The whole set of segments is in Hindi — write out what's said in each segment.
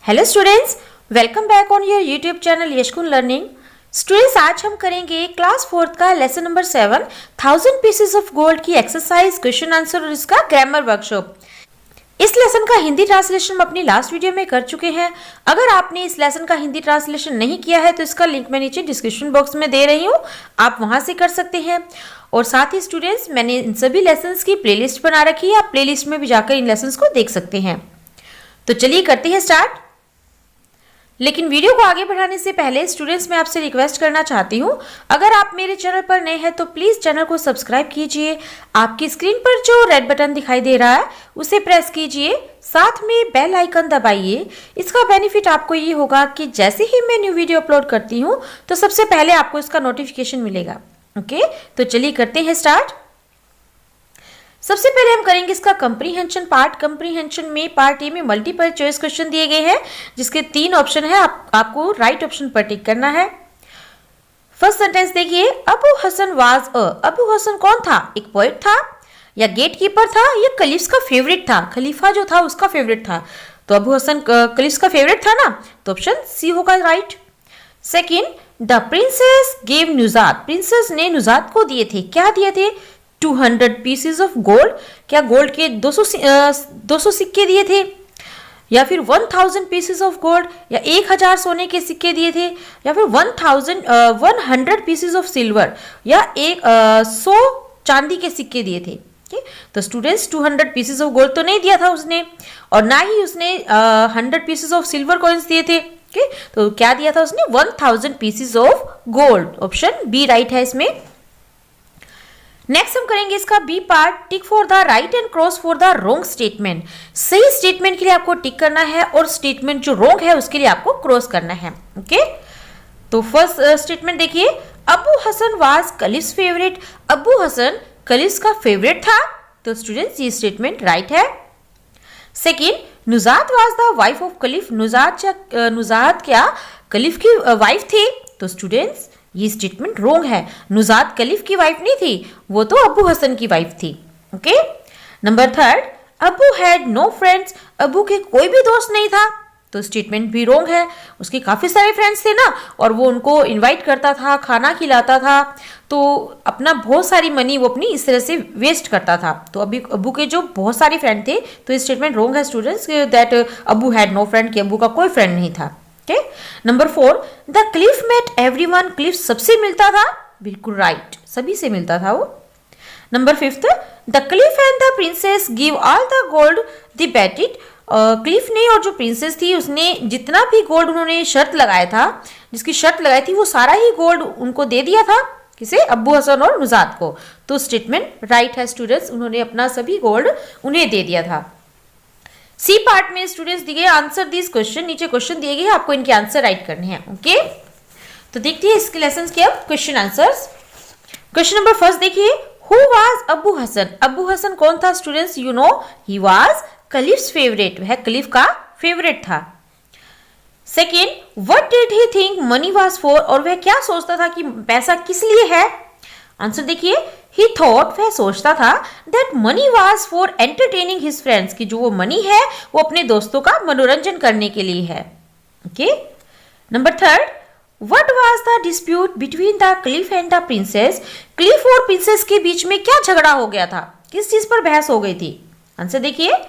Hello students, welcome back on your YouTube channel Yashkun learning. Students, आज हम करेंगे क्लास 4 का lesson number 7 1000 pieces of gold की एक्सरसाइज, क्वेश्चन आंसर और इसका ग्रामर वर्कशॉप। इस लेसन का हिंदी ट्रांसलेशन हम अपनी लास्ट वीडियो में कर चुके हैं। अगर आपने इस लेसन का हिंदी ट्रांसलेशन नहीं किया है तो इसका लिंक मैं नीचे डिस्क्रिप्शन बॉक्स में दे रही हूँ, आप वहां से कर सकते हैं। और साथ ही स्टूडेंट्स, मैंने इन सभी लेसन्स की प्लेलिस्ट बना रखी है, आप प्लेलिस्ट में भी जाकर इन लेसन्स को देख सकते हैं। तो चलिए करते हैं स्टार्ट। लेकिन वीडियो को आगे बढ़ाने से पहले स्टूडेंट्स, मैं आपसे रिक्वेस्ट करना चाहती हूँ, अगर आप मेरे चैनल पर नए हैं तो प्लीज़ चैनल को सब्सक्राइब कीजिए। आपकी स्क्रीन पर जो रेड बटन दिखाई दे रहा है उसे प्रेस कीजिए, साथ में बेल आइकन दबाइए। इसका बेनिफिट आपको ये होगा कि जैसे ही मैं न्यू वीडियो अपलोड करती हूँ तो सबसे पहले आपको इसका नोटिफिकेशन मिलेगा। ओके, तो चलिए करते हैं स्टार्ट। सबसे पहले हम करेंगे इसका कंप्रीहेंशन पार्ट। कंप्रीहेंशन में पार्ट ए में मल्टीपल चॉइस क्वेश्चन दिए गए हैं, जिसके 3 ऑप्शन है। आपको राइट ऑप्शन पर टिक करना है। फर्स्ट सेंटेंस देखिए, Abu Hasan was a. Abu Hasan कौन था? एक पोएट था, या गेट कीपर था, या कलीफ्स का फेवरेट था? खलीफा जो था उसका फेवरेट था, तो अबू हसन कलीफ्स का फेवरेट था ना, तो ऑप्शन सी होगा right. Second, the princess gave Nuzhat. Princess ने नुजात को दिए थे, क्या दिए थे? 200 पीसेस ऑफ गोल्ड। क्या गोल्ड के 200 सिक्के दिए थे, या फिर 1000 पीसेस ऑफ गोल्ड, या 1000 सोने के सिक्के दिए थे, या फिर 100 पीसेस ऑफ सिल्वर, या 100 चांदी के सिक्के दिए थे। तो स्टूडेंट्स, 200 पीसेस ऑफ गोल्ड तो नहीं दिया था उसने, और ना ही उसने 100 पीसेस ऑफ सिल्वर कॉइन्स दिए थे। तो क्या दिया था उसने? 1000 pieces of gold. Option B right है इसमें। नेक्स्ट हम करेंगे इसका B part, tick for the right and cross for the wrong statement. सही स्टेटमेंट के लिए आपको टिक करना है, और स्टेटमेंट जो रॉन्ग है उसके लिए आपको क्रॉस करना है। ओके, तो फर्स्ट स्टेटमेंट देखिए, Abu Hasan was caliph's favourite. Abu Hasan caliph's का फेवरेट था, तो स्टूडेंट्स ये स्टेटमेंट राइट है। Second, Nuzhat was the wife of caliph. Nuzhat क्या कलीफ की वाइफ थी? तो स्टूडेंट्स ये स्टेटमेंट रोंग है। नुजात कलीफ की वाइफ नहीं थी, वो तो अबू हसन की वाइफ थी। Okay, number third, Abu had no friends. Abu के कोई भी दोस्त नहीं था, तो स्टेटमेंट भी रोंग है। उसके काफी सारे फ्रेंड्स थे ना, और वो उनको इनवाइट करता था, खाना खिलाता था, तो अपना बहुत सारी मनी वो अपनी इस तरह से वेस्ट करता था। तो अभी अबू के जो बहुत सारे फ्रेंड थे, तो स्टेटमेंट रोंग है students, that Abu had no friend, कि अबू का कोई फ्रेंड नहीं था। Number 4, the caliph met everyone. Caliph सबसे मिलता था, बिल्कुल राइट, सभी से मिलता था वो। Number 5, the cliff and the princess give all the gold they betted. Cliff ने और जो प्रिंसेस थी उसने जितना भी गोल्ड उन्होंने शर्त लगाया था, जिसकी शर्त लगाई थी, वो सारा ही गोल्ड उनको दे दिया था। किसे? अबू हसन और नुजात को। तो स्टेटमेंट राइट है स्टूडेंट्स, उन्होंने अपना सभी गोल्ड उन्हें दे दिया था। सी पार्ट में स्टूडेंट्स दिए आंसर दिस क्वेश्चन, नीचे क्वेश्चन दिए गए, आपको इनके आंसर राइट करने हैं। ओके, तो देखते हैं इसके लेसन के अब question answers. Question number first देखिए, who was Abu Hasan. Abu Hasan कौन था students? You know, he was caliph's favourite, वह कलीफ का फेवरेट था। Second, what did he think money was for. और वह क्या सोचता था कि पैसा किस लिए है? आंसर देखिए, ही थॉट, वह सोचता था, that money was for entertaining his friends, कि जो वो मनी है वो अपने दोस्तों का मनोरंजन करने के लिए है। Okay, number third, what was the dispute between the cliff and the princess. Cliff और प्रिंसेस के बीच में क्या झगड़ा हो गया था, किस चीज पर बहस हो गई थी? आंसर देखिए,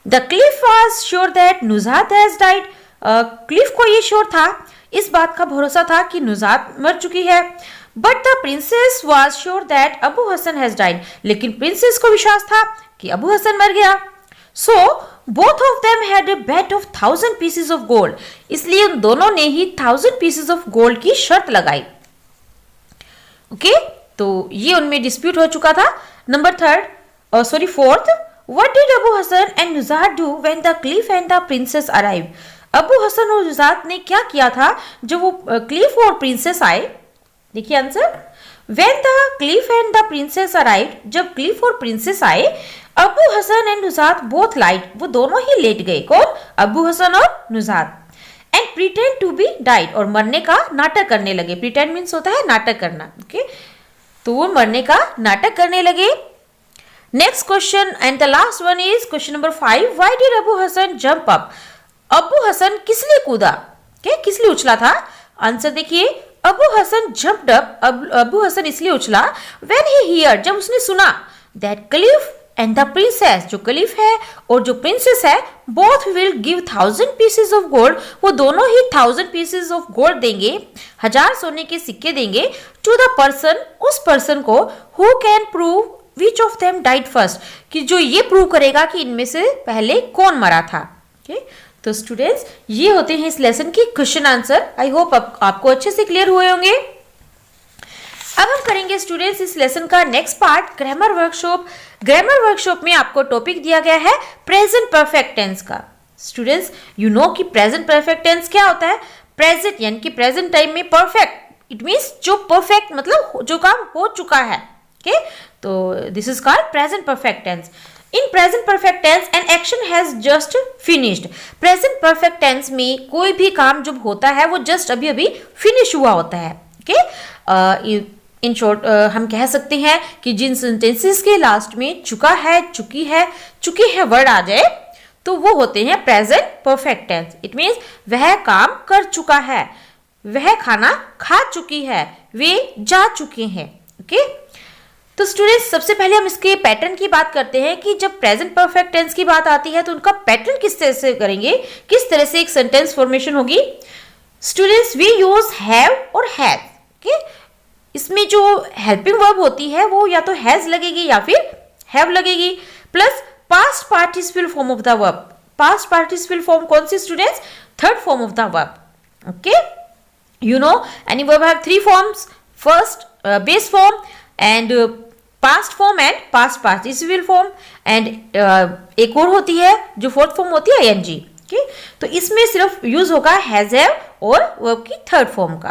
the cliff was sure that Nuzhat has died. Cliff को ये श्योर था, इस बात का भरोसा था कि नुजात मर चुकी है। But the princess was sure that Abu Hasan has died. लेकिन प्रिंसेस को विश्वास था कि अबू हसन मर गया। So both of them had a bet of 1000 pieces of gold. इसलिए उन दोनों ने ही 1000 पीसेस ऑफ गोल्ड की शर्त लगाई। ओके, तो ये उनमें डिस्प्यूट हो चुका था। Number fourth, what did Abu Hasan and Nuzhat do when the cliff and the princess arrive. Abu Hasan और नुजात ने क्या किया था जब वो क्लिफ और प्रिंसेस आए? देखिए answer, when the cliff and the princess arrived, जब क्लिफ और प्रिंसेस आए, Abu Hasan and Nuzhat both light, वो दोनों ही लेट गए। कौन? अबू हसन और Nuzhat. And pretend to be died, और मरने का नाटक करने लगे। प्रिटेंड मीन्स होता है नाटक करना। ओके, तो वो मरने का नाटक करने लगे। Next question and the last one is question number 5, why did Abu Hasan jump up. Abu Hasan किस लिए कूदा? किस लिए उछला था? आंसर देखिए, Abu Hasan jumped up, Abu Hasan इसलिए उछला व्हेन ही हियर, जब उसने सुना that caliph and the princess, जो कलीफ है और जो प्रिंसेस है, both will give 1000 pieces of gold, वो दोनों ही 1000 पीसेस ऑफ गोल्ड देंगे, 1000 सोने के सिक्के देंगे, टू द पर्सन, उस पर्सन को, who can prove which of them died first, कि जो ये प्रूव करेगा कि इनमें से पहले कौन मरा था। तो स्टूडेंट्स, ये होते हैं इस लेसन के क्वेश्चन आंसर। आई होप आपको अच्छे से क्लियर हुए होंगे। अब हम करेंगे स्टूडेंट्स इस लेसन का next part, grammar workshop. Grammar workshop में आपको टॉपिक दिया गया है प्रेजेंट परफेक्ट टेंस का। स्टूडेंट्स, यू नो कि प्रेजेंट परफेक्ट टेंस क्या होता है? प्रेजेंट यानी कि प्रेजेंट टाइम में परफेक्ट, इट मींस जो परफेक्ट मतलब जो काम हो चुका है। तो this is called present perfect tense. In present perfect tense, an action has just finished. Present perfect tense में कोई भी काम जब होता है वो just अभी अभी finish हुआ होता है। इन शॉर्ट हम कह सकते हैं कि जिन sentences के लास्ट में चुका है, चुकी है वर्ड आ जाए तो वो होते हैं present perfect tense. It means वह काम कर चुका है, वह खाना खा चुकी है, वे जा चुके हैं। तो स्टूडेंट्स, सबसे पहले हम इसके पैटर्न की बात करते हैं कि जब प्रेजेंट परफेक्ट टेंस की बात आती है तो उनका पैटर्न किस तरह से करेंगे, किस तरह से एक सेंटेंस फॉर्मेशन होगी। स्टूडेंट्स, वी यूज हैव और हैज। इसमें जो हेल्पिंग वर्ब होती है वो या तो हैज लगेगी या फिर हैव लगेगी, plus past participle form of the verb. Past participle form कौन सी students? Third form of the verb. You know any verb have 3 forms, first base form and past form and past participle form, and एक और होती है जो फोर्थ फॉर्म होती है ing। तो इसमें सिर्फ यूज होगा हैज हैव और वर्ब की थर्ड फॉर्म का।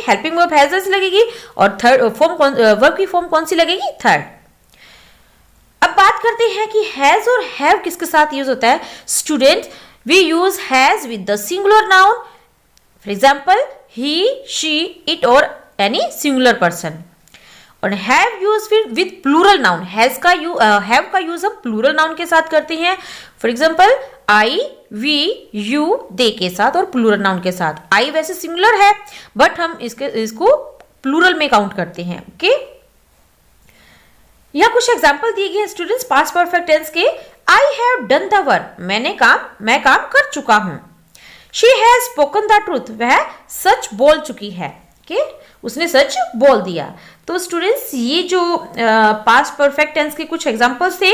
हेल्पिंग वर्ब हैज लगेगी और थर्ड फॉर्म वर्ब की फॉर्म कौन सी लगेगी? थर्ड। अब बात करते हैं कि हैज और हैव किसके साथ यूज होता है। Student, we use has with the singular noun, for example he, she, it और एनी सिंगुलर पर्सन। और हैव यूज फिर विद प्लूरल नाउन, हैव का यूज हम प्लूरल नाउन के साथ करते हैं, for example I, we, you, they के साथ और प्लूरल नाउन के साथ। आई वैसे सिंगुलर है बट हम इसको प्लूरल में काउंट करते हैं। यहाँ कुछ एग्जाम्पल दिए गए स्टूडेंट्स पास्ट परफेक्ट टेंस के। I have done the work, मैं काम कर चुका हूं। She has spoken the truth, वह सच बोल चुकी है। उसने सच बोल दिया। तो स्टूडेंट्स, ये जो पास्ट परफेक्ट टेंस के कुछ एग्जांपल्स थे।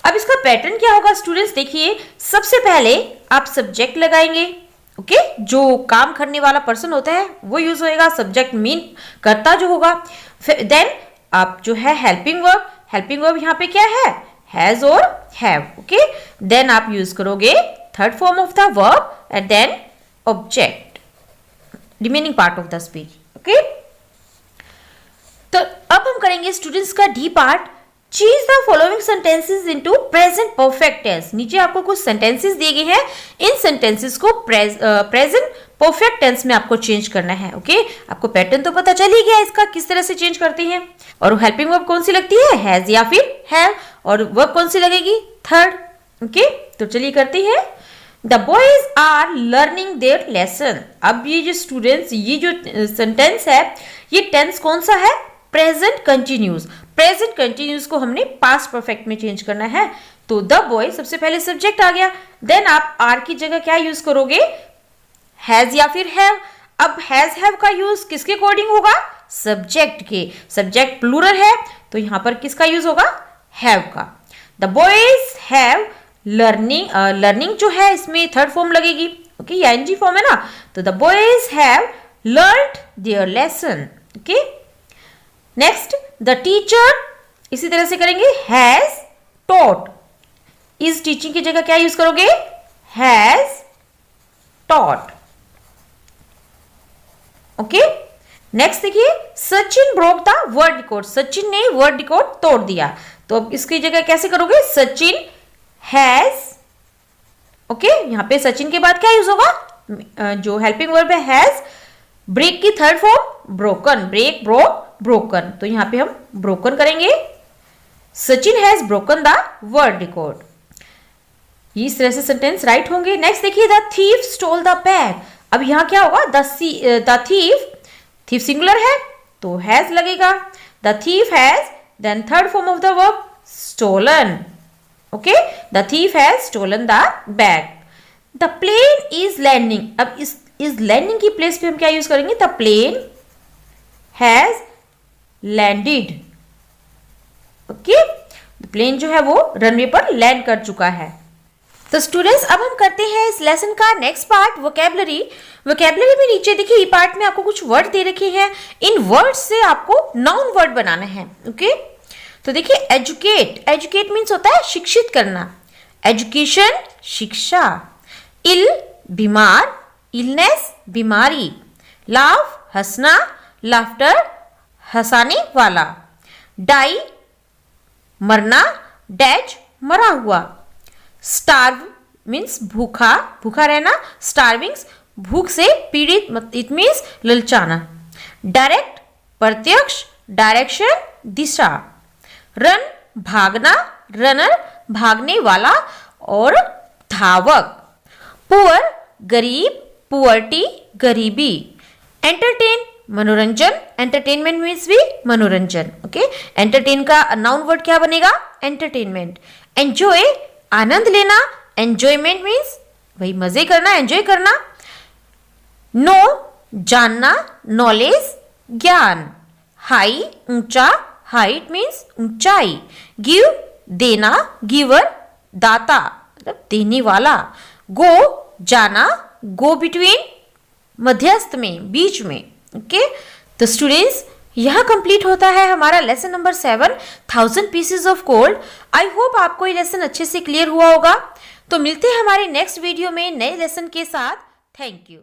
अब इसका पैटर्न क्या होगा स्टूडेंट्स, देखिए, सबसे पहले आप सब्जेक्ट लगाएंगे। जो काम करने वाला पर्सन होता है वो यूज होएगा, सब्जेक्ट मीन कर्ता जो होगा। देन आप जो है हेल्पिंग वर्ब यहाँ पे क्या है? हैज और हैव। देन आप यूज करोगे third form of the verb and then object, remaining part of the speech. तो अब हम करेंगे स्टूडेंट्स का D part, change the following sentences into present perfect tense. नीचे आपको कुछ सेंटेंसेस दिए गए हैं, इन सेंटेंसेस को प्रेजेंट परफेक्ट टेंस में आपको चेंज करना है। आपको पैटर्न तो पता चल ही गया इसका किस तरह से चेंज करते हैं। और हेल्पिंग वर्ब कौन सी लगती है? हैज या फिर हैव, और वर्ब कौन सी लगेगी? थर्ड। तो चलिए करते हैं। The boys are learning their lesson। अब ये जो स्टूडेंट्स, ये जो सेंटेंस है, ये टेंस कौन सा है? Present continuous. प्रेजेंट कंटिन्यूस को हमने पास्ट परफेक्ट में चेंज करना है। तो द बॉय सबसे पहले सब्जेक्ट आ गया, देन आप आर की जगह क्या यूज करोगे? हैज या फिर हैव। अब हैज हैव का यूज किसके अकॉर्डिंग होगा? सब्जेक्ट के। सब्जेक्ट प्लूरल है तो यहां पर किसका यूज होगा? हैव का। द बॉयज हैव लर्निंग जो है इसमें थर्ड फॉर्म लगेगी। ये ing फॉर्म है ना, तो the boys have learned there lesson. Next, the teacher, इसी तरह से करेंगे, हैज टॉट। इस टीचिंग की जगह क्या यूज करोगे? Has taught. नेक्स्ट देखिए, Sachin broke the word record. Sachin ने वर्ड रिकॉर्ड तोड़ दिया, तो अब इसकी जगह कैसे करोगे? सचिन हैज। यहां पे सचिन के बाद क्या यूज होगा? जो हेल्पिंग वर्ब है हैज, ब्रेक की third form broken, break, broke, broken. तो यहां पे हम ब्रोकन करेंगे। Sachin has broken the world record. ये इस तरह से सेंटेंस राइट होंगे। नेक्स्ट देखिए, the thief stole the bag. अब यहाँ क्या होगा, द थीफ सिंगुलर है तो हैज लगेगा। The thief has, then third form of the verb stolen. Okay, the thief has stolen the bag. The plane is landing. अब इस लैंडिंग की प्लेस पे हम क्या यूज करेंगे, the plane has landed. Okay, plane जो है वो रनवे पर लैंड कर चुका है। तो स्टूडेंट्स, अब हम करते हैं इस लेसन का नेक्स्ट पार्ट, वोकैबुलरी। वोकैबुलरी में नीचे देखिए, ये पार्ट में आपको कुछ वर्ड दे रखे हैं। इन वर्ड्स से आपको नाउन वर्ड बनाना है। ओके, तो देखिए, एजुकेट, एजुकेट मीन्स होता है शिक्षित करना, एजुकेशन शिक्षा। इल बीमार, इलनेस बीमारी। लाफ हंसना, लाफ्टर हंसाने वाला। डाई मरना, डेड मरा हुआ। स्टार्व मीन्स भूखा, भूखा रहना, स्टार्विंग्स भूख से पीड़ित, इट मीन्स ललचाना। डायरेक्ट प्रत्यक्ष, डायरेक्शन दिशा। रन भागना, रनर भागने वाला और धावक। पुअर गरीब, पुअर्टी गरीबी। एंटरटेन मनोरंजन, एंटरटेनमेंट मीन्स भी मनोरंजन। ओके, एंटरटेन का नाउन वर्ड क्या बनेगा, एंटरटेनमेंट। एंजॉय आनंद लेना, एंजॉयमेंट मीन्स वही मजे करना, एंजॉय करना। नो जानना, नॉलेज ज्ञान। हाई ऊंचा, हाइट मीन्स ऊंचाई। गिव देना, गिवर दाता मतलब देने वाला। गो जाना, गो बिटवीन मध्यस्थ में, बीच में। ओके, तो स्टूडेंट्स, यह कंप्लीट होता है हमारा lesson number 7, 1000 pieces of gold. I hope आपको ये लेसन अच्छे से क्लियर हुआ होगा। तो मिलते हैं हमारे नेक्स्ट वीडियो में नए लेसन के साथ। Thank you.